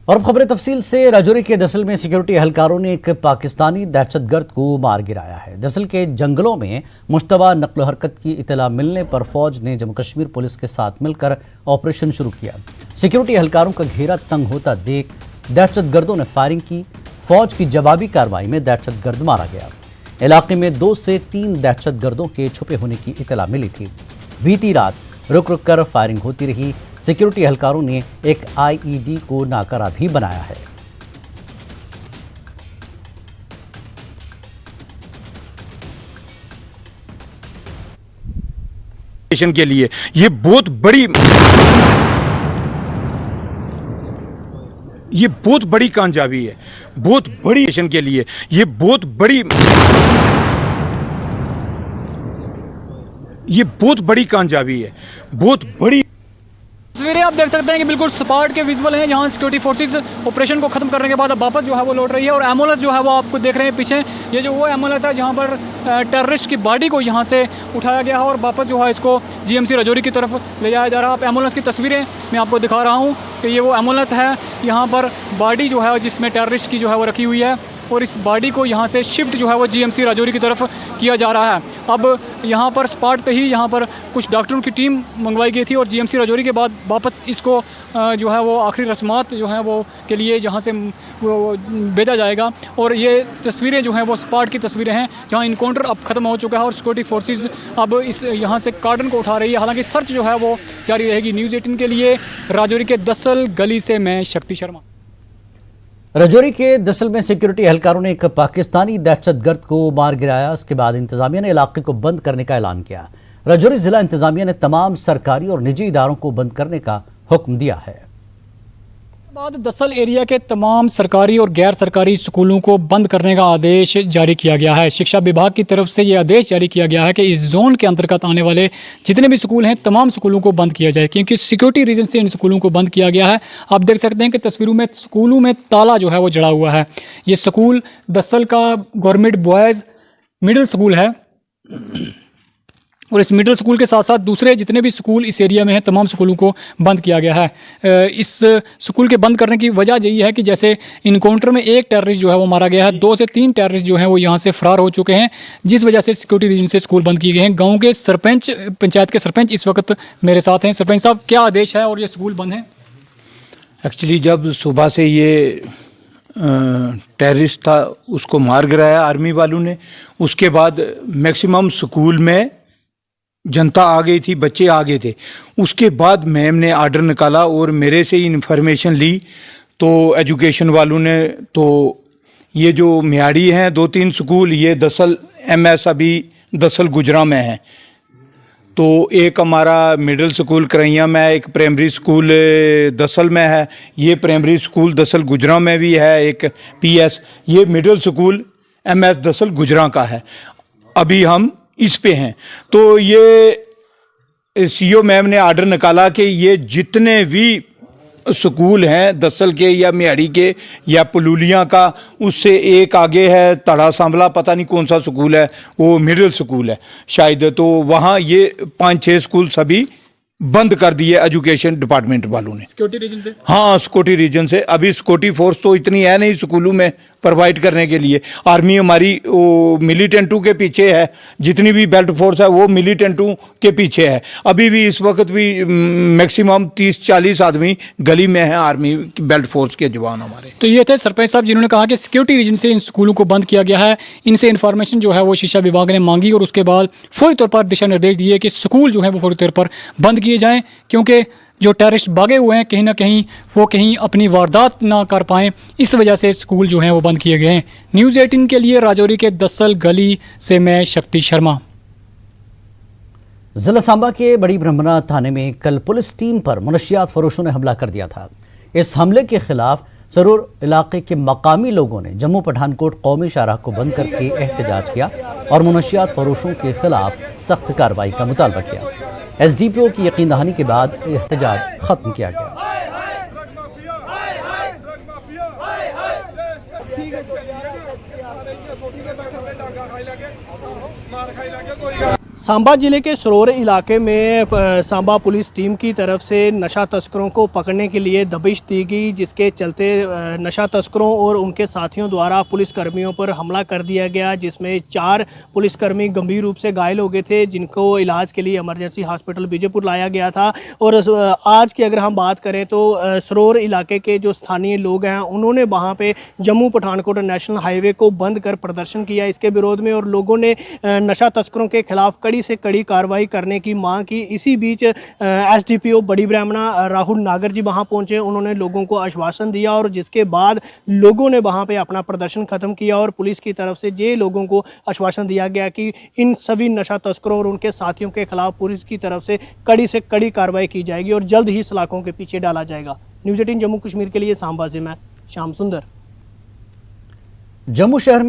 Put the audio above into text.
और अब खबरें तफसील से। राजौरी के दसल में सिक्योरिटी एहलकारों ने एक पाकिस्तानी दहशतगर्द को मार गिराया है। दसल के जंगलों में मुश्तबा नक्ल हरकत की इतला मिलने पर फौज ने जम्मू कश्मीर पुलिस के साथ मिलकर ऑपरेशन शुरू किया। सिक्योरिटी एहलकारों का घेरा तंग होता देख दहशतगर्दों ने फायरिंग की। फौज की जवाबी कार्रवाई में दहशतगर्द मारा गया। इलाके में 2 से 3 दहशतगर्दों के छुपे होने की इतला मिली थी। बीती रात रुक रुक कर फायरिंग होती रही। सिक्योरिटी एहलकारों ने एक आईईडी को नाकारा भी बनाया है। के लिए ये बहुत बड़ी कामयाबी है, बहुत बड़ी के लिए ये बहुत बड़ी कामयाबी है, बहुत बड़ी तस्वीरें आप देख सकते हैं कि बिल्कुल स्पॉट के विजुअल हैं जहां सिक्योरिटी फोर्सेस ऑपरेशन को खत्म करने के बाद अब वापस जो है वो लौट रही है। और एम्बुलेंस जो है वो आपको देख रहे हैं पीछे, ये जो वो एम्बुलेंस है जहां पर टेररिस्ट की बॉडी को यहां से उठाया गया है और वापस जो है इसको जीएमसी राजौरी की तरफ ले जाया जा रहा है। आप एम्बुलेंस की तस्वीरें मैं आपको दिखा रहा हूँ कि ये वो एम्बुलेंस है, यहाँ पर बॉडी जो है जिसमें टेररिस्ट की जो है वो रखी हुई है और इस बॉडी को यहाँ से शिफ्ट जो है वो जीएमसी राजौरी की तरफ किया जा रहा है। अब यहाँ पर स्पॉट पे ही यहाँ पर कुछ डॉक्टरों की टीम मंगवाई गई थी और जीएमसी राजौरी के बाद वापस इसको जो है वो आखिरी रस्मात जो हैं वो के लिए जहाँ से वो भेजा जाएगा। और ये तस्वीरें जो हैं वो स्पॉट की तस्वीरें हैं जहाँ इनकाउंटर अब ख़त्म हो चुका है और सिक्योरिटी फोर्सेस अब इस यहाँ से कार्डन को उठा रही है। हालाँकि सर्च जो है वो जारी रहेगी। न्यूज़ 18 के लिए राजौरी के दसल गली से मैं शक्ति शर्मा। राजौरी के दसल में सिक्योरिटी एहलकारों ने एक पाकिस्तानी दहशतगर्द को मार गिराया। इसके बाद इंतजामिया ने इलाके को बंद करने का ऐलान किया। राजौरी जिला इंतजामिया ने तमाम सरकारी और निजी इदारों को बंद करने का हुक्म दिया है। बाद दसल एरिया के तमाम सरकारी और गैर सरकारी स्कूलों को बंद करने का आदेश जारी किया गया है। शिक्षा विभाग की तरफ से ये आदेश जारी किया गया है कि इस जोन के अंतर्गत आने वाले जितने भी स्कूल हैं तमाम स्कूलों को बंद किया जाए, क्योंकि सिक्योरिटी रीजन से इन स्कूलों को बंद किया गया है। आप देख सकते हैं कि तस्वीरों में स्कूलों में ताला जो है वो जड़ा हुआ है। ये स्कूल दसल का गवर्नमेंट बॉयज़ मिडिल स्कूल है और इस मिडिल स्कूल के साथ साथ दूसरे जितने भी स्कूल इस एरिया में हैं तमाम स्कूलों को बंद किया गया है। इस स्कूल के बंद करने की वजह यही है कि जैसे इनकाउंटर में एक टेररिस्ट जो है वो मारा गया है, 2 से 3 टेररिस्ट जो हैं वो यहाँ से फरार हो चुके हैं, जिस वजह से सिक्योरिटी रीजन से स्कूल बंद किए गए हैं। गाँव के सरपंच, पंचायत के सरपंच इस वक्त मेरे साथ हैं। सरपंच साहब, क्या आदेश है और ये स्कूल बंद है? एक्चुअली जब सुबह से ये टेररिस्ट था उसको मार गिराया आर्मी वालों ने, उसके बाद मैक्सिमम स्कूल में जनता आ गई थी, बच्चे आ गए थे। उसके बाद मैम ने आर्डर निकाला और मेरे से इन्फॉर्मेशन ली तो एजुकेशन वालों ने, तो ये जो मियाड़ी हैं 2-3 स्कूल, ये दसल MS अभी दसल गुजरा में है, तो एक हमारा मिडिल स्कूल करैया में है, एक प्राइमरी स्कूल दसल में है, ये प्राइमरी स्कूल दसल गुजरा में भी है, एक PS, ये मिडिल स्कूल MS दसल गुजरा का है। अभी हम इस पे हैं। तो ये CO मैम ने आर्डर निकाला कि ये जितने भी स्कूल हैं दसल के या मियाड़ी के या पलूलियाँ का, उससे एक आगे है तड़ा सांभला, पता नहीं कौन सा स्कूल है, वो मिडिल स्कूल है शायद, तो वहाँ ये 5-6 स्कूल सभी बंद कर दिए एजुकेशन डिपार्टमेंट वालों ने। सिक्योरिटी रीजन से? हाँ, सिक्योरिटी रीजन से। अभी सिक्योरिटी फोर्स तो इतनी है नहीं स्कूलों में प्रोवाइड करने के लिए। आर्मी हमारी वो मिलिटेंटू के पीछे है, जितनी भी बेल्ट फोर्स है वो मिलिटेंटू के पीछे है। अभी भी इस वक्त भी मैक्सिमम 30-40 आदमी गली में है आर्मी बेल्ट फोर्स के जवान हमारे। तो ये थे सरपंच साहब जिन्होंने कहा कि सिक्योरिटी रीजन से इन स्कूलों को बंद किया गया है। इनसे इन्फॉर्मेशन जो है वो शिक्षा विभाग ने मांगी और उसके बाद फौरी तौर पर दिशा निर्देश दिए कि स्कूल जो है वो फौरी तौर पर बंद किए जाएं, क्योंकि जो टेररिस्ट भागे हुए हैं कहीं ना कहीं वो कहीं अपनी वारदात ना कर पाएं, इस वजह से स्कूल जो हैं वो बंद किए गए हैं। न्यूज़ 18 के लिए राजौरी के दसल गली से मैं शक्ति शर्मा। जिला सांबा के बड़ी ब्रह्मणा थाने में कल पुलिस टीम पर मुनशियात फरोशों ने हमला कर दिया था। इस हमले के खिलाफ जरूर इलाके के मकामी लोगों ने जम्मू पठानकोट कौमी शाहराह को बंद करके एहतजाज किया और मुनशियात फरोशों के खिलाफ सख्त कार्रवाई का मुतालबा किया। SDPO की यकीन दहानी के बाद एहतजाज खत्म किया गया। सांबा जिले के सरोर इलाके में सांबा पुलिस टीम की तरफ से नशा तस्करों को पकड़ने के लिए दबिश दी गई, जिसके चलते नशा तस्करों और उनके साथियों द्वारा पुलिसकर्मियों पर हमला कर दिया गया, जिसमें 4 पुलिसकर्मी गंभीर रूप से घायल हो गए थे, जिनको इलाज के लिए इमरजेंसी हॉस्पिटल विजयपुर लाया गया था। और आज की अगर हम बात करें तो सरोर इलाके के जो स्थानीय लोग हैं उन्होंने वहाँ पे जम्मू पठानकोट नेशनल हाईवे को बंद कर प्रदर्शन किया इसके विरोध में, और लोगों ने नशा तस्करों के खिलाफ कड़ी से कड़ी कार्रवाई करने की मांग की। इसी बीच एसडीपीओ बड़ी ब्राह्मणा राहुल नागर जी वहां पहुंचे, उन्होंने लोगों को आश्वासन दिया और जिसके बाद लोगों ने वहां पे अपना प्रदर्शन खत्म किया और पुलिस की तरफ से ये लोगों को आश्वासन दिया गया कि इन सभी नशा तस्करों और उनके साथियों के खिलाफ पुलिस की तरफ से कड़ी कार्रवाई की जाएगी और जल्द ही सलाखों के पीछे डाला जाएगा। न्यूज़ 18 जम्मू कश्मीर के लिए सांबा से मैं श्याम सुंदर। जम्मू शहर में